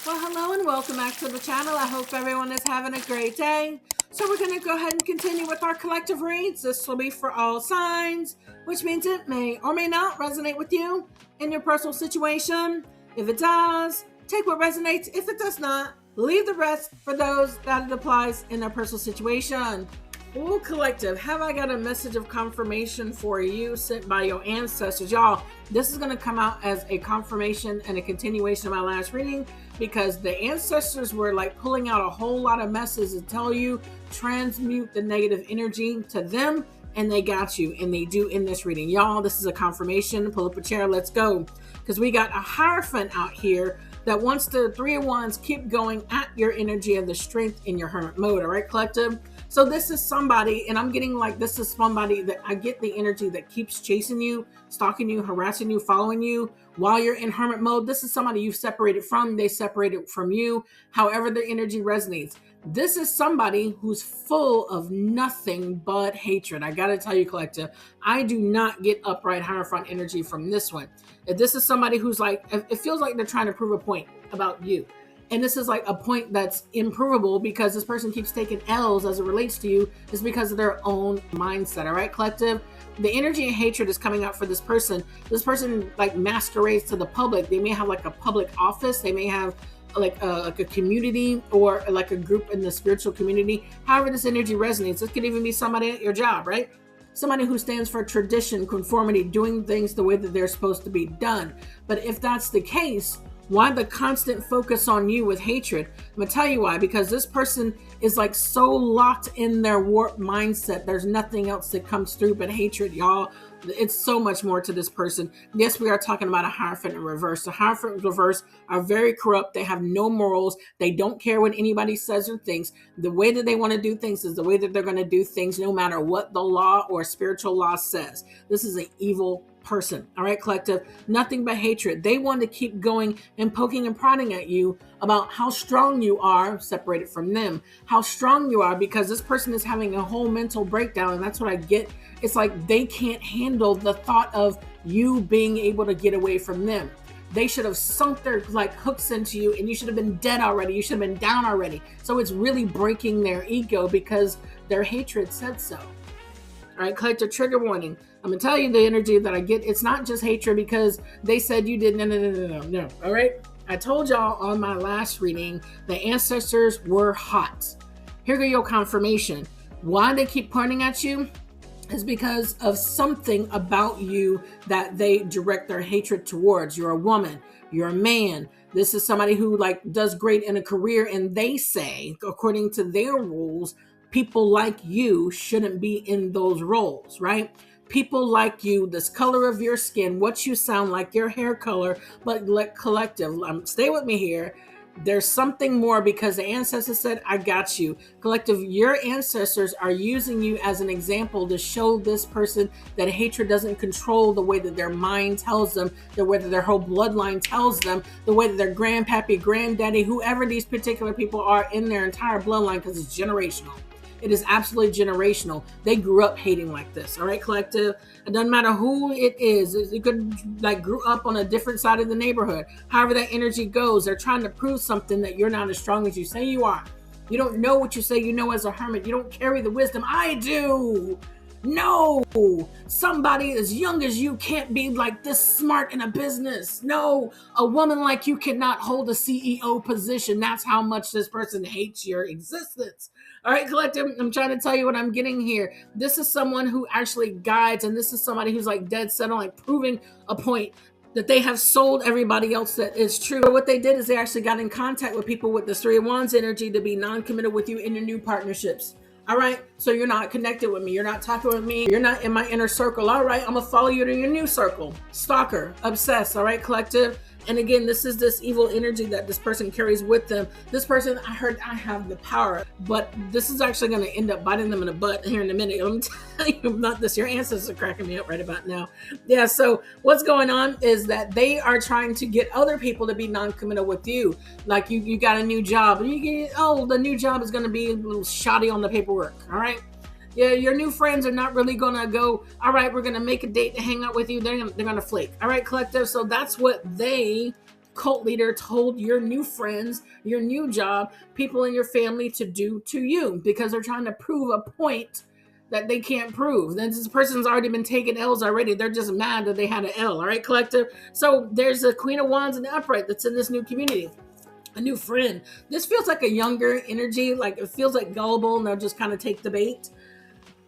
Well, hello and welcome back to the channel. I hope everyone is having a great day. So we're going to go ahead and continue with our collective reads. This will be for all signs, which means it may or may not resonate with you in your personal situation. If it does, take what resonates. If it does not, leave the rest for those that it applies in their personal situation. Ooh, collective, have I got a message of confirmation for you sent by your ancestors? Y'all, this is going to come out as a confirmation and a continuation of my last reading because the ancestors were like pulling out a whole lot of messages to tell you, transmute the negative energy to them, and they got you, and they do in this reading. Y'all, this is a confirmation. Pull up a chair, let's go. Because we got a Hierophant out here that wants the Three of Wands keep going at your energy and the strength in your hermit mode, all right, collective? So this is somebody, and I'm getting like, this is somebody that I get the energy that keeps chasing you, stalking you, harassing you, following you while you're in hermit mode. This is somebody you've separated from, they separated from you, however their energy resonates. This is somebody who's full of nothing but hatred. I gotta tell you, collective, I do not get upright Hierophant energy from this one. If this is somebody who's like, it feels like they're trying to prove a point about you. And this is like a point that's improvable because this person keeps taking L's as it relates to you is because of their own mindset. All right, collective? The energy and hatred is coming out for this person. This person like masquerades to the public. They may have like a public office. They may have like a community or like a group in the spiritual community. However this energy resonates. This could even be somebody at your job, right? Somebody who stands for tradition, conformity, doing things the way that they're supposed to be done. But if that's the case, why the constant focus on you with hatred? I'm gonna tell you why, because this person is like so locked in their warped mindset. There's nothing else that comes through but hatred, y'all. It's so much more to this person. Yes, we are talking about a Hierophant in reverse. The Hierophant in reverse are very corrupt. They have no morals. They don't care what anybody says or thinks. The way that they want to do things is the way that they're going to do things, no matter what the law or spiritual law says. This is an evil person. All right, collective, nothing but hatred. They want to keep going and poking and prodding at you about how strong you are, separated from them, how strong you are, because this person is having a whole mental breakdown. And that's what I get. It's like they can't handle the thought of you being able to get away from them. They should have sunk their like hooks into you and you should have been dead already. You should have been down already. So it's really breaking their ego because their hatred said so. All right, collective, trigger warning. I'm gonna tell you the energy that I get. It's not just hatred because they said you did. No. All right. I told y'all on my last reading, the ancestors were hot. Here go your confirmation. Why they keep pointing at you is because of something about you that they direct their hatred towards. You're a woman. You're a man. This is somebody who like does great in a career, and they say, according to their rules, people like you shouldn't be in those roles, right? People like you, this color of your skin, what you sound like, your hair color, but like collective, stay with me here. There's something more because the ancestors said, I got you. Collective, your ancestors are using you as an example to show this person that hatred doesn't control the way that their mind tells them, the way that their whole bloodline tells them, the way that their grandpappy, granddaddy, whoever these particular people are in their entire bloodline, because it's generational. It is absolutely generational. They grew up hating like this. All right, collective. It doesn't matter who it is. It could like grew up on a different side of the neighborhood. However that energy goes, they're trying to prove something that you're not as strong as you say you are. You don't know what you say you know as a hermit. You don't carry the wisdom. I do. No, somebody as young as you can't be like this smart in a business. No, a woman like you cannot hold a CEO position. That's how much this person hates your existence. All right, collective, I'm trying to tell you what I'm getting here. This is someone who actually guides, and this is somebody who's like dead set on like proving a point that they have sold everybody else that is true. But what they did is they actually got in contact with people with the Three of Wands energy to be non-committal with you in your new partnerships. All right, so you're not connected with me. You're not talking with me. You're not in my inner circle. All right, I'm gonna follow you to your new circle. Stalker, obsessed. All right, collective. And again, this is this evil energy that this person carries with them. This person, I heard, I have the power, but this is actually going to end up biting them in the butt here in a minute. Let me tell you about this. Your ancestors are cracking me up right about now. Yeah, so what's going on is that they are trying to get other people to be non-committal with you. Like you got a new job. And you get, oh, the new job is going to be a little shoddy on the paperwork. All right. Yeah, your new friends are not really gonna go, all right, we're gonna make a date to hang out with you. They're gonna flake. All right, collective. So that's what they cult leader told your new friends, your new job, people in your family to do to you because they're trying to prove a point that they can't prove. Then this person's already been taking L's already. They're just mad that they had an L. All right, collective. So there's a Queen of Wands in the upright that's in this new community. A new friend. This feels like a younger energy. Like it feels like gullible and they'll just kind of take the bait.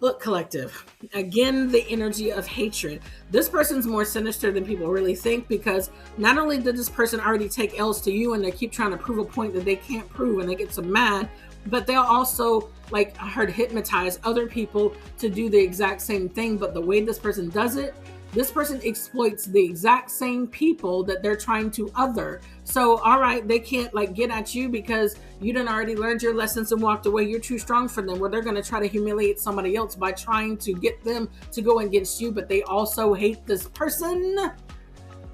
Look, collective, again, the energy of hatred. This person's more sinister than people really think because not only did this person already take L's to you and they keep trying to prove a point that they can't prove and they get so mad, but they'll also, like I heard, hypnotize other people to do the exact same thing. But the way this person does it, this person exploits the exact same people that they're trying to other. So, all right, they can't like get at you because you done already learned your lessons and walked away. You're too strong for them. Where they're going to try to humiliate somebody else by trying to get them to go against you, but they also hate this person.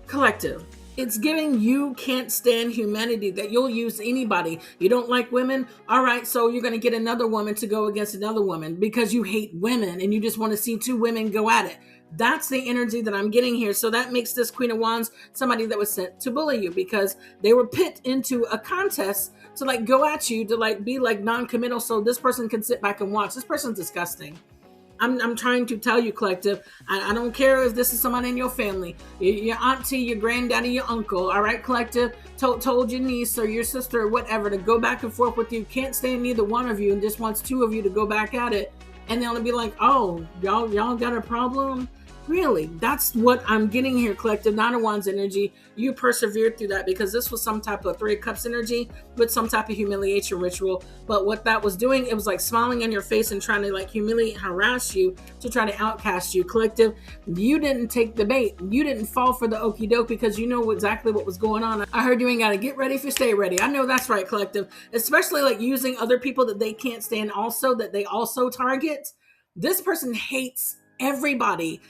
Collective. It's giving you can't stand humanity, that you'll use anybody. You don't like women? All right, so you're going to get another woman to go against another woman because you hate women and you just want to see two women go at it. That's the energy that I'm getting here. So that makes this Queen of Wands somebody that was sent to bully you because they were put into a contest to like go at you, to like be like non-committal so this person can sit back and watch. This person's disgusting. I'm trying to tell you, collective, I don't care if this is someone in your family, your auntie, your granddaddy, your uncle, all right, collective, told your niece or your sister or whatever to go back and forth with you, can't stand neither one of you and just wants two of you to go back at it. And they'll be like, oh, y'all got a problem? Really? That's what I'm getting here, collective. Nine of Wands energy. You persevered through that because this was some type of Three of Cups energy with some type of humiliation ritual. But what that was doing, it was like smiling in your face and trying to like humiliate, harass you to try to outcast you, collective. You didn't take the bait. You didn't fall for the okie doke because you know exactly what was going on. I heard you ain't got to get ready if you stay ready. I know that's right, collective. Especially like using other people that they can't stand also, that they also target. This person hates everybody.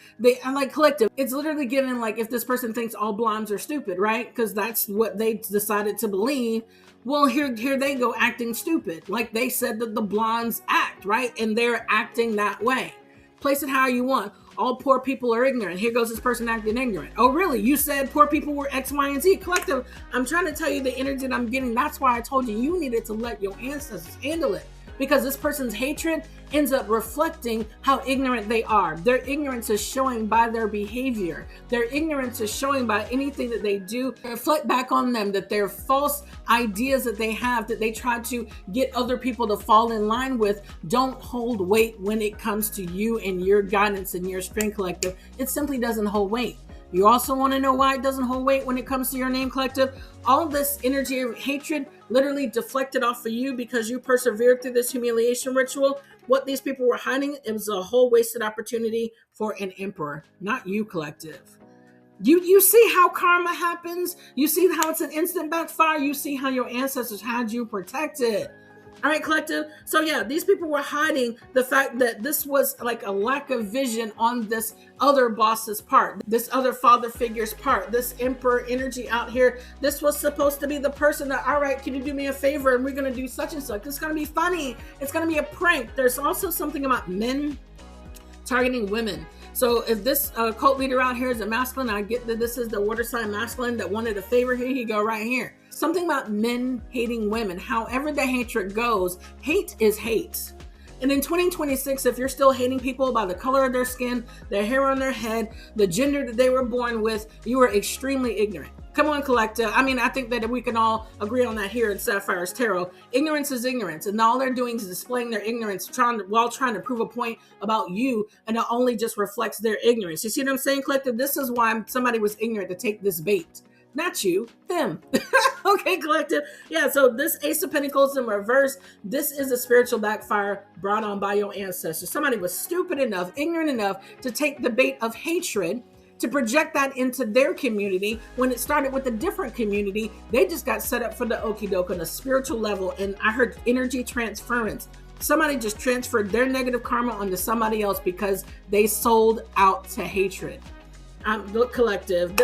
I'm like, collective, it's literally given like if this person thinks all blondes are stupid, right? Because that's what they decided to believe. Well, here they go acting stupid. Like they said that the blondes act, right? And they're acting that way. Place it how you want. All poor people are ignorant. Here goes this person acting ignorant. Oh, really? You said poor people were X, Y, and Z. Collective, I'm trying to tell you the energy that I'm getting. That's why I told you needed to let your ancestors handle it. Because this person's hatred ends up reflecting how ignorant they are. Their ignorance is showing by their behavior. Their ignorance is showing by anything that they do. Reflect back on them that their false ideas that they have, that they try to get other people to fall in line with, don't hold weight when it comes to you and your guidance and your strength, collective. It simply doesn't hold weight. You also want to know why it doesn't hold weight when it comes to your name, collective? All this energy of hatred literally deflected off of you because you persevered through this humiliation ritual. What these people were hiding, it was a whole wasted opportunity for an emperor, not you, collective. You see how karma happens? You see how it's an instant backfire? You see how your ancestors had you protected. All right, collective. So yeah, these people were hiding the fact that this was like a lack of vision on this other boss's part, this other father figure's part, this emperor energy out here. This was supposed to be the person that, all right, can you do me a favor? And we're going to do such and such. It's going to be funny. It's going to be a prank. There's also something about men targeting women. So if this cult leader out here is a masculine, I get that this is the water sign masculine that wanted a favor. Here you go, right here. Something about men hating women. However the hatred goes, hate is hate. And in 2026, if you're still hating people by the color of their skin, their hair on their head, the gender that they were born with, you are extremely ignorant. Come on, collective. I mean, I think that we can all agree on that here in Sapphire's Tarot. Ignorance is ignorance. And all they're doing is displaying their ignorance while trying to prove a point about you. And it only just reflects their ignorance. You see what I'm saying, collective? This is why somebody was ignorant to take this bait. Not you, them. Okay, collective. Yeah, so this Ace of Pentacles in reverse, this is a spiritual backfire brought on by your ancestors. Somebody was stupid enough, ignorant enough to take the bait of hatred, to project that into their community. When it started with a different community, they just got set up for the okie doke on a spiritual level. And I heard energy transference. Somebody just transferred their negative karma onto somebody else because they sold out to hatred. Look, collective.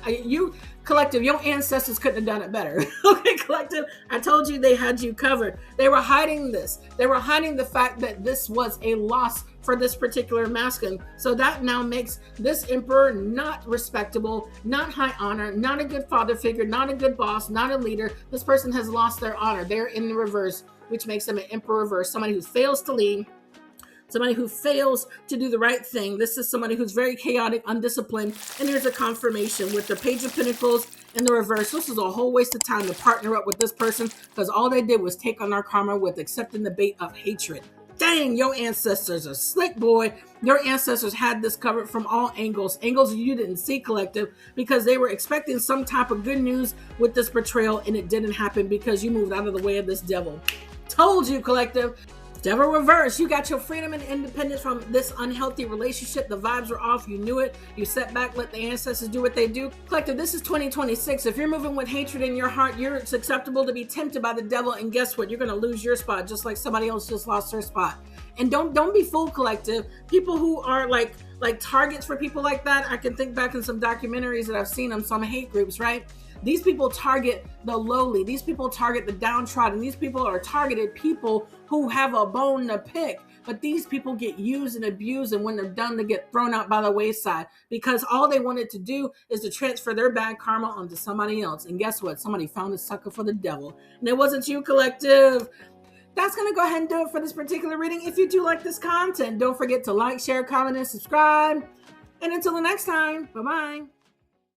You collective. Your ancestors couldn't have done it better. Okay, collective. I told you they had you covered. They were hiding this. They were hiding the fact that this was a loss for this particular masculine. So that now makes this emperor not respectable, not high honor, not a good father figure, not a good boss, not a leader. This person has lost their honor. They're in the reverse, which makes them an emperor reverse. Somebody who fails to lead, somebody who fails to do the right thing. This is somebody who's very chaotic, undisciplined, and here's a confirmation with the Page of Pentacles in the reverse. This is a whole waste of time to partner up with this person because all they did was take on our karma with accepting the bait of hatred. Dang, your ancestors are slick, boy. Your ancestors had this covered from all angles you didn't see, collective, because they were expecting some type of good news with this betrayal, and it didn't happen because you moved out of the way of this devil. Told you, collective. Devil reverse. You got your freedom and independence from this unhealthy relationship. The vibes were off. You knew it. You sat back, let the ancestors do what they do. Collective, this is 2026. If you're moving with hatred in your heart, it's acceptable to be tempted by the devil. And guess what? You're going to lose your spot just like somebody else just lost their spot. And don't be fooled, collective. People who are like targets for people like that. I can think back in some documentaries that I've seen on some hate groups, right? These people target the lowly. These people target the downtrodden. These people are targeted people who have a bone to pick. But these people get used and abused, and when they're done, they get thrown out by the wayside because all they wanted to do is to transfer their bad karma onto somebody else. And guess what? Somebody found a sucker for the devil. And it wasn't you, collective. That's going to go ahead and do it for this particular reading. If you do like this content, don't forget to like, share, comment, and subscribe. And until the next time, bye-bye.